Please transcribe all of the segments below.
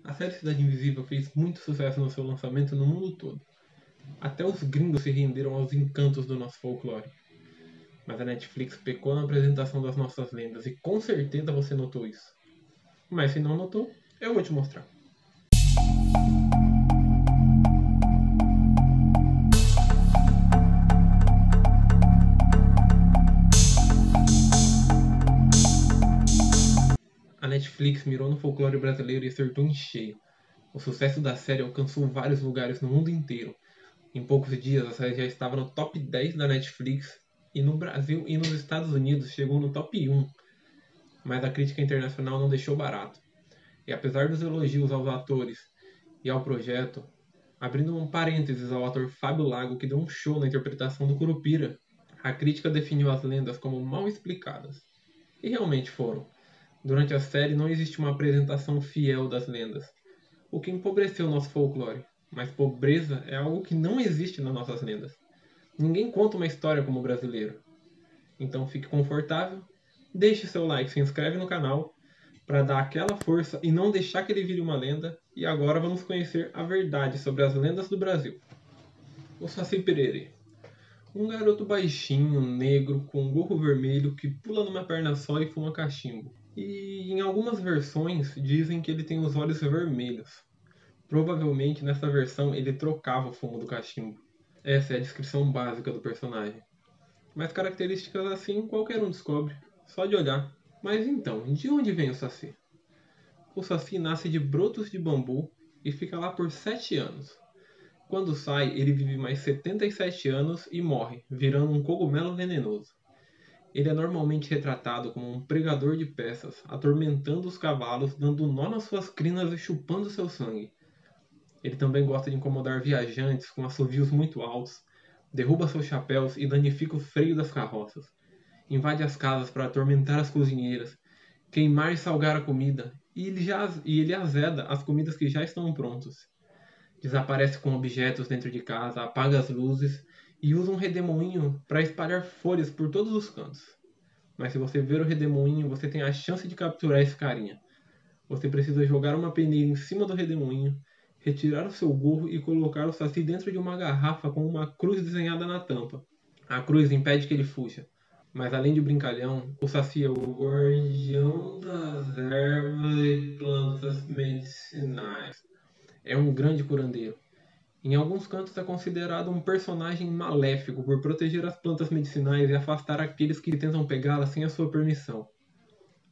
A série Cidade Invisível fez muito sucesso no seu lançamento no mundo todo. Até os gringos se renderam aos encantos do nosso folclore. Mas a Netflix pecou na apresentação das nossas lendas e com certeza você notou isso. Mas se não notou, eu vou te mostrar. A Netflix mirou no folclore brasileiro e acertou em cheio. O sucesso da série alcançou vários lugares no mundo inteiro. Em poucos dias, a série já estava no top 10 da Netflix e no Brasil e nos Estados Unidos chegou no top 1. Mas a crítica internacional não deixou barato. E apesar dos elogios aos atores e ao projeto, abrindo um parênteses ao ator Fábio Lago que deu um show na interpretação do Curupira, a crítica definiu as lendas como mal explicadas. E realmente foram. Durante a série não existe uma apresentação fiel das lendas, o que empobreceu nosso folclore. Mas pobreza é algo que não existe nas nossas lendas. Ninguém conta uma história como o brasileiro. Então fique confortável, deixe seu like, se inscreve no canal para dar aquela força e não deixar que ele vire uma lenda. E agora vamos conhecer a verdade sobre as lendas do Brasil. O Saci Pererê. Um garoto baixinho, negro, com gorro vermelho que pula numa perna só e fuma cachimbo. E em algumas versões dizem que ele tem os olhos vermelhos. Provavelmente nessa versão ele trocava o fumo do cachimbo. Essa é a descrição básica do personagem. Mas características assim qualquer um descobre, só de olhar. Mas então, de onde vem o Saci? O Saci nasce de brotos de bambu e fica lá por 7 anos. Quando sai, ele vive mais 77 anos e morre, virando um cogumelo venenoso. Ele é normalmente retratado como um pregador de peças, atormentando os cavalos, dando nó nas suas crinas e chupando seu sangue. Ele também gosta de incomodar viajantes com assovios muito altos, derruba seus chapéus e danifica o freio das carroças. Invade as casas para atormentar as cozinheiras, queimar e salgar a comida, e ele azeda as comidas que já estão prontas. Desaparece com objetos dentro de casa, apaga as luzes e usa um redemoinho para espalhar folhas por todos os cantos. Mas se você ver o redemoinho, você tem a chance de capturar esse carinha. Você precisa jogar uma peneira em cima do redemoinho, retirar o seu gorro e colocar o Saci dentro de uma garrafa com uma cruz desenhada na tampa. A cruz impede que ele fuja. Mas além de brincalhão, o Saci é o guardião das ervas e plantas medicinais. É um grande curandeiro. Em alguns cantos é considerado um personagem maléfico por proteger as plantas medicinais e afastar aqueles que tentam pegá-las sem a sua permissão.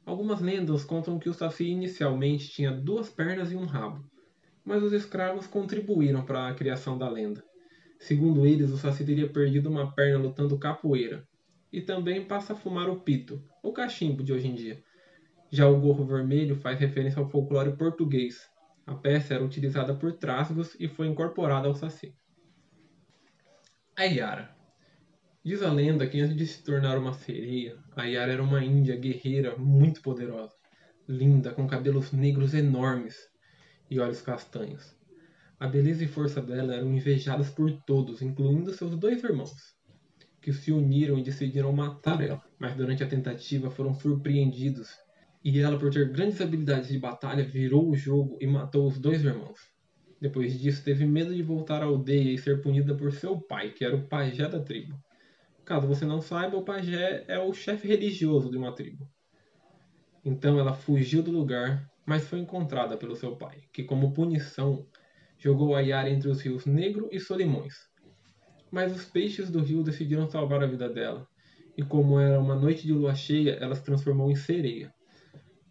Algumas lendas contam que o Saci inicialmente tinha 2 pernas e um rabo, mas os escravos contribuíram para a criação da lenda. Segundo eles, o Saci teria perdido uma perna lutando capoeira, e também passa a fumar o pito, ou cachimbo de hoje em dia. Já o gorro vermelho faz referência ao folclore português. A peça era utilizada por trasgos e foi incorporada ao Saci. A Yara. Diz a lenda que antes de se tornar uma sereia, a Yara era uma índia guerreira muito poderosa, linda, com cabelos negros enormes e olhos castanhos. A beleza e força dela eram invejadas por todos, incluindo seus 2 irmãos, que se uniram e decidiram matar ela, mas durante a tentativa foram surpreendidos e ela, por ter grandes habilidades de batalha, virou o jogo e matou os 2 irmãos. Depois disso, teve medo de voltar à aldeia e ser punida por seu pai, que era o pajé da tribo. Caso você não saiba, o pajé é o chefe religioso de uma tribo. Então ela fugiu do lugar, mas foi encontrada pelo seu pai, que como punição jogou a Yara entre os rios Negro e Solimões. Mas os peixes do rio decidiram salvar a vida dela, e como era uma noite de lua cheia, ela se transformou em sereia.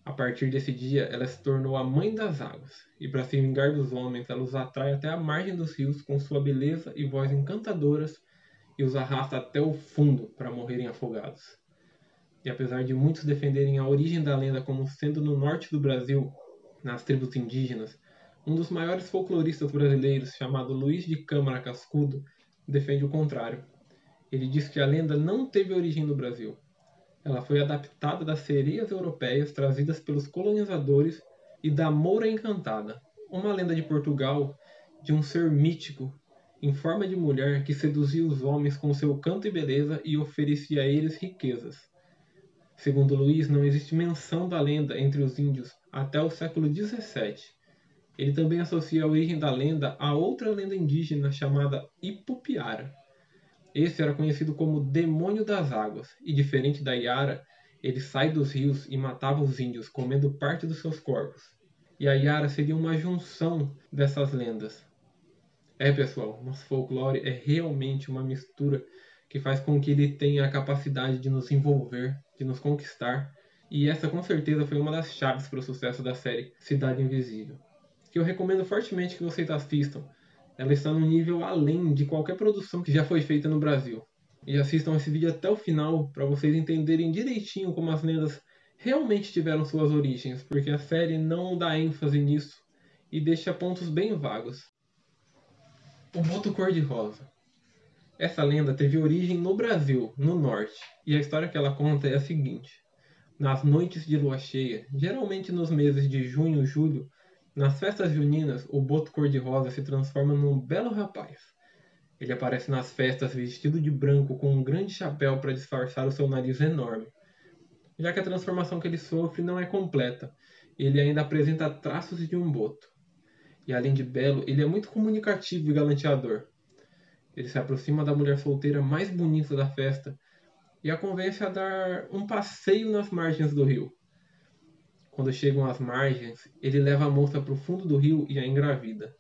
A partir desse dia, ela se tornou a mãe das águas, e para se vingar dos homens, ela os atrai até a margem dos rios com sua beleza e voz encantadoras e os arrasta até o fundo para morrerem afogados. E apesar de muitos defenderem a origem da lenda como sendo no norte do Brasil, nas tribos indígenas, um dos maiores folcloristas brasileiros, chamado Luiz de Câmara Cascudo, defende o contrário. Ele diz que a lenda não teve origem no Brasil. Ela foi adaptada das sereias europeias trazidas pelos colonizadores e da Moura Encantada, uma lenda de Portugal de um ser mítico em forma de mulher que seduzia os homens com seu canto e beleza e oferecia a eles riquezas. Segundo Luiz, não existe menção da lenda entre os índios até o século XVII, Ele também associa a origem da lenda a outra lenda indígena chamada Ipupiara. Esse era conhecido como Demônio das Águas, e diferente da Iara, ele sai dos rios e matava os índios, comendo parte dos seus corpos. E a Iara seria uma junção dessas lendas. Pessoal, nosso folclore é realmente uma mistura que faz com que ele tenha a capacidade de nos envolver, de nos conquistar. E essa com certeza foi uma das chaves para o sucesso da série Cidade Invisível, que eu recomendo fortemente que vocês assistam. Ela está num nível além de qualquer produção que já foi feita no Brasil. E assistam esse vídeo até o final para vocês entenderem direitinho como as lendas realmente tiveram suas origens, porque a série não dá ênfase nisso e deixa pontos bem vagos. O Boto Cor-de-Rosa. Essa lenda teve origem no Brasil, no norte, e a história que ela conta é a seguinte. Nas noites de lua cheia, geralmente nos meses de junho e julho, nas festas juninas, o Boto Cor-de-Rosa se transforma num belo rapaz. Ele aparece nas festas vestido de branco com um grande chapéu para disfarçar o seu nariz enorme. Já que a transformação que ele sofre não é completa, ele ainda apresenta traços de um boto. E além de belo, ele é muito comunicativo e galanteador. Ele se aproxima da mulher solteira mais bonita da festa e a convence a dar um passeio nas margens do rio. Quando chegam às margens, ele leva a moça para o fundo do rio e a engravida.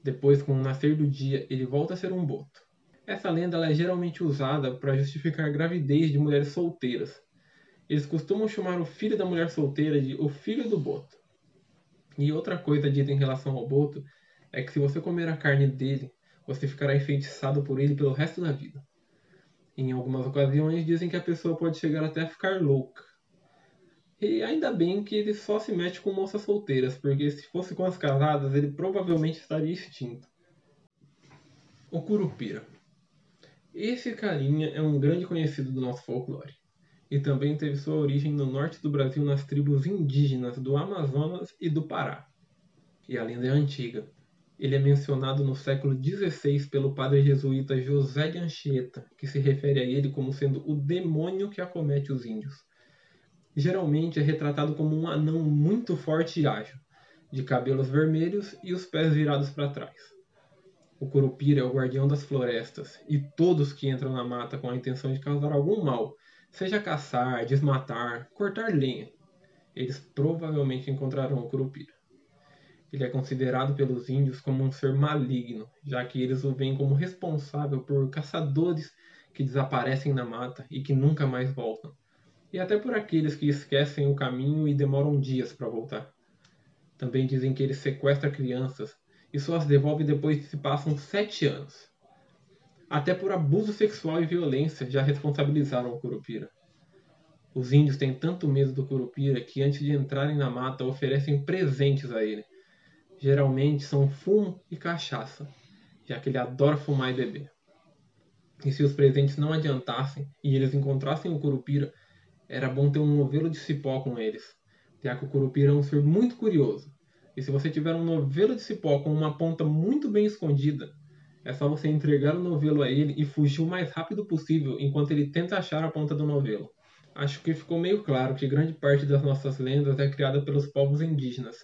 Depois, com o nascer do dia, ele volta a ser um boto. Essa lenda é geralmente usada para justificar a gravidez de mulheres solteiras. Eles costumam chamar o filho da mulher solteira de o filho do boto. E outra coisa dita em relação ao boto é que se você comer a carne dele, você ficará enfeitiçado por ele pelo resto da vida. Em algumas ocasiões dizem que a pessoa pode chegar até a ficar louca. E ainda bem que ele só se mete com moças solteiras, porque se fosse com as casadas, ele provavelmente estaria extinto. O Curupira. Esse carinha é um grande conhecido do nosso folclore. E também teve sua origem no norte do Brasil nas tribos indígenas do Amazonas e do Pará. E a lenda é antiga. Ele é mencionado no século XVI pelo padre jesuíta José de Anchieta, que se refere a ele como sendo o demônio que acomete os índios. Geralmente é retratado como um anão muito forte e ágil, de cabelos vermelhos e os pés virados para trás. O Curupira é o guardião das florestas, e todos que entram na mata com a intenção de causar algum mal, seja caçar, desmatar, cortar lenha, eles provavelmente encontrarão o Curupira. Ele é considerado pelos índios como um ser maligno, já que eles o veem como responsável por caçadores que desaparecem na mata e que nunca mais voltam, e até por aqueles que esquecem o caminho e demoram dias para voltar. Também dizem que ele sequestra crianças e só as devolve depois que se passam 7 anos. Até por abuso sexual e violência já responsabilizaram o Curupira. Os índios têm tanto medo do Curupira que antes de entrarem na mata oferecem presentes a ele. Geralmente são fumo e cachaça, já que ele adora fumar e beber. E se os presentes não adiantassem e eles encontrassem o Curupira, era bom ter um novelo de cipó com eles, já que o Curupira é um ser muito curioso. E se você tiver um novelo de cipó com uma ponta muito bem escondida, é só você entregar o novelo a ele e fugir o mais rápido possível enquanto ele tenta achar a ponta do novelo. Acho que ficou meio claro que grande parte das nossas lendas é criada pelos povos indígenas,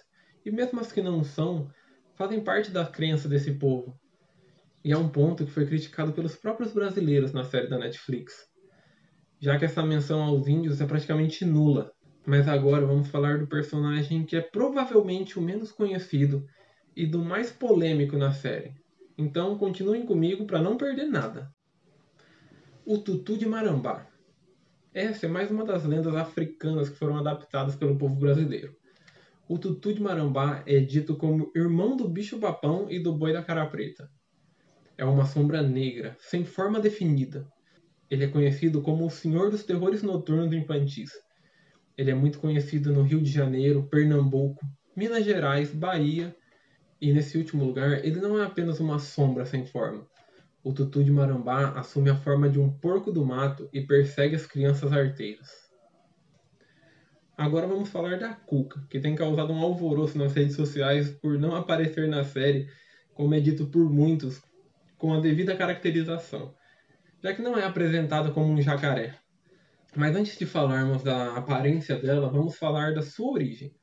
e mesmo as que não são, fazem parte da crença desse povo. E é um ponto que foi criticado pelos próprios brasileiros na série da Netflix, já que essa menção aos índios é praticamente nula. Mas agora vamos falar do personagem que é provavelmente o menos conhecido e do mais polêmico na série. Então continuem comigo para não perder nada. O Tutu de Marambá. Essa é mais uma das lendas africanas que foram adaptadas pelo povo brasileiro. O Tutu de Marambá é dito como irmão do bicho-papão e do boi da cara preta. É uma sombra negra, sem forma definida. Ele é conhecido como o Senhor dos Terrores Noturnos Infantis. Ele é muito conhecido no Rio de Janeiro, Pernambuco, Minas Gerais, Bahia. E nesse último lugar, ele não é apenas uma sombra sem forma. O Tutu de Marambá assume a forma de um porco do mato e persegue as crianças arteiras. Agora vamos falar da Cuca, que tem causado um alvoroço nas redes sociais por não aparecer na série, como é dito por muitos, com a devida caracterização, já que não é apresentada como um jacaré. Mas antes de falarmos da aparência dela, vamos falar da sua origem.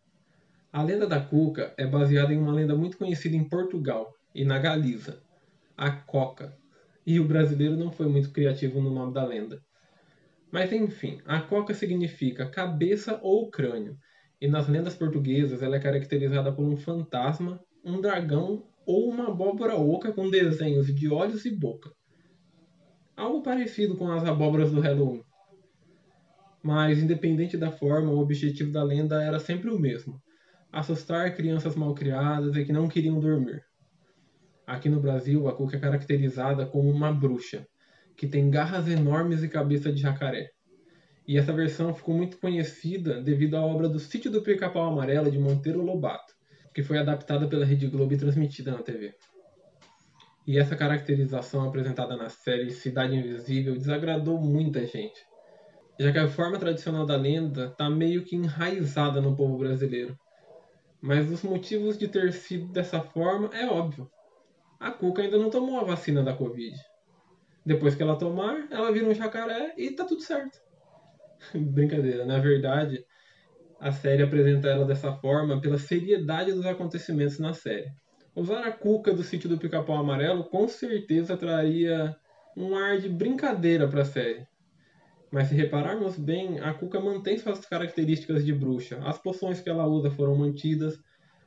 A lenda da Cuca é baseada em uma lenda muito conhecida em Portugal e na Galiza, a Coca. E o brasileiro não foi muito criativo no nome da lenda. Mas enfim, a Coca significa cabeça ou crânio, e nas lendas portuguesas ela é caracterizada por um fantasma, um dragão ou uma abóbora oca com desenhos de olhos e boca. Algo parecido com as abóboras do Halloween. Mas, independente da forma, o objetivo da lenda era sempre o mesmo: assustar crianças malcriadas e que não queriam dormir. Aqui no Brasil, a Cuca é caracterizada como uma bruxa, que tem garras enormes e cabeça de jacaré. E essa versão ficou muito conhecida devido à obra do Sítio do Pica-Pau Amarelo de Monteiro Lobato, que foi adaptada pela Rede Globo e transmitida na TV. E essa caracterização apresentada na série Cidade Invisível desagradou muita gente, já que a forma tradicional da lenda está meio que enraizada no povo brasileiro. Mas os motivos de ter sido dessa forma é óbvio. A Cuca ainda não tomou a vacina da Covid. Depois que ela tomar, ela vira um jacaré e tá tudo certo. Brincadeira, na verdade, a série apresenta ela dessa forma pela seriedade dos acontecimentos na série. Usar a Cuca do Sítio do Pica-Pau Amarelo com certeza traria um ar de brincadeira para a série. Mas se repararmos bem, a Cuca mantém suas características de bruxa. As poções que ela usa foram mantidas.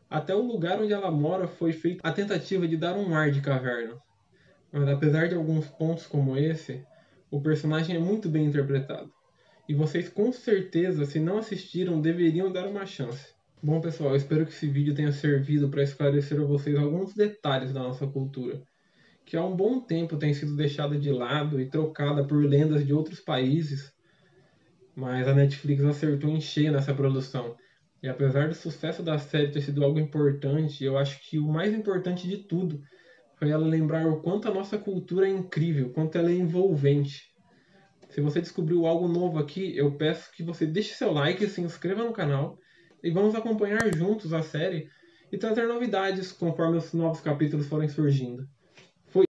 Até o lugar onde ela mora foi feita a tentativa de dar um ar de caverna. Mas apesar de alguns pontos como esse, o personagem é muito bem interpretado. E vocês com certeza, se não assistiram, deveriam dar uma chance. Bom pessoal, eu espero que esse vídeo tenha servido para esclarecer a vocês alguns detalhes da nossa cultura, que há um bom tempo tem sido deixada de lado e trocada por lendas de outros países, mas a Netflix acertou em cheio nessa produção. E apesar do sucesso da série ter sido algo importante, eu acho que o mais importante de tudo foi ela lembrar o quanto a nossa cultura é incrível, o quanto ela é envolvente. Se você descobriu algo novo aqui, eu peço que você deixe seu like, se inscreva no canal e vamos acompanhar juntos a série e trazer novidades conforme os novos capítulos forem surgindo.